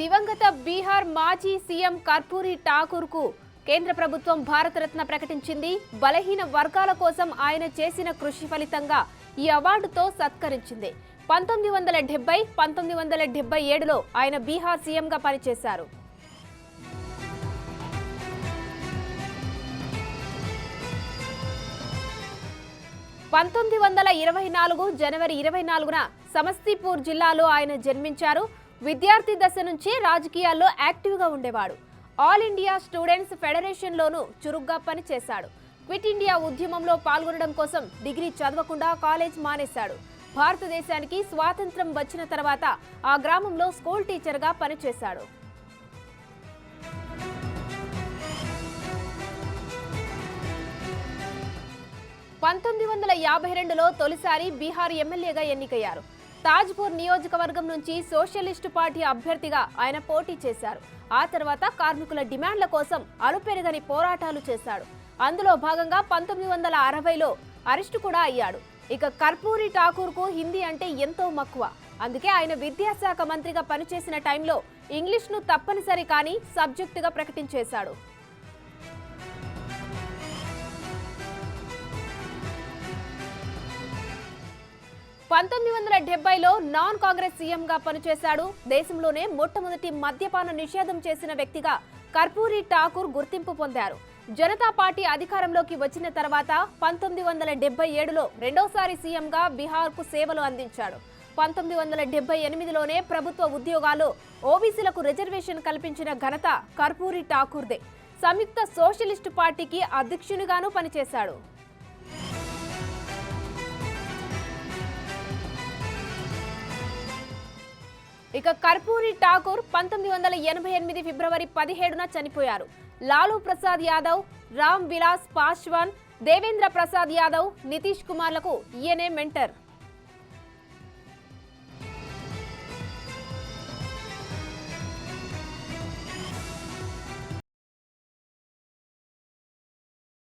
దివంగత బీహార్ మాజీ సీఎం కర్పూరి ఠాకూర్కు కేంద్ర ప్రభుత్వం భారతరత్న ప్రకటించింది. బలహీన వర్గాల కోసం ఆయన చేసిన కృషి ఫలితంగా ఈ అవార్డుతో సత్కరించింది. 1970-1977లో ఆయన బీహార్ సీఎంగా పనిచేశారు. 1924 జనవరి 24న సమస్తీపూర్ జిల్లాలో ఆయన జన్మించారు. విద్యార్థి దశ నుంచి రాజకీయాల్లో యాక్టివ్గా ఉండేవాడు. ఆల్ ఇండియా స్టూడెంట్స్ ఫెడరేషన్లోనూ చురుగ్గా పనిచేశాడు. క్విట్ ఇండియా ఉద్యమంలో పాల్గొనడం కోసం డిగ్రీ చదవకుండా కాలేజ్ మానేశాడు. భారతదేశానికి స్వాతంత్ర్యం వచ్చిన తర్వాత ఆ గ్రామంలో స్కూల్ టీచర్గా పనిచేశాడు. 1952లో తొలిసారి బీహార్ ఎమ్మెల్యేగా ఎన్నికయ్యారు. తాజ్పూర్ నియోజకవర్గం నుంచి సోషలిస్టు పార్టీ అభ్యర్థిగా ఆయన పోటీ చేశారు. ఆ తర్వాత కార్మికుల డిమాండ్ల కోసం అలుపెరగని పోరాటాలు చేశాడు. అందులో భాగంగా 1960లో అరెస్టు కూడా అయ్యాడు. ఇక కర్పూరి ఠాకూర్కు హిందీ అంటే ఎంతో మక్కువ. అందుకే ఆయన విద్యాశాఖ మంత్రిగా పనిచేసిన టైంలో ఇంగ్లీష్ను తప్పనిసరి కానీ సబ్జెక్టుగా ప్రకటించేశాడు. 1970లో నాన్ కాంగ్రెస్ సీఎంగా పనిచేశాడు. దేశంలోనే మొట్టమొదటి మద్యపాన నిషేధం చేసిన వ్యక్తిగా కర్పూరి ఠాకూర్ గుర్తింపు పొందారు. జనతా పార్టీ అధికారంలోకి వచ్చిన తర్వాత 1977లో రెండోసారి సీఎంగా బీహార్కు సేవలు అందించాడు. 1978లోనే ప్రభుత్వ ఉద్యోగాల్లో ఓబీసీలకు రిజర్వేషన్ కల్పించిన ఘనత కర్పూరి ఠాకూర్దే. సంయుక్త సోషలిస్టు పార్టీకి అధ్యక్షునిగాను పనిచేశాడు. ఇక కర్పూరి ఠాకూర్ 1988 ఫిబ్రవరి 17న చనిపోయారు. లాలూ ప్రసాద్ యాదవ్, రామ్ విలాస్ పాస్వాన్, దేవేంద్ర ప్రసాద్ యాదవ్, నితీష్ కుమార్లకు ఈయనే మెంటర్.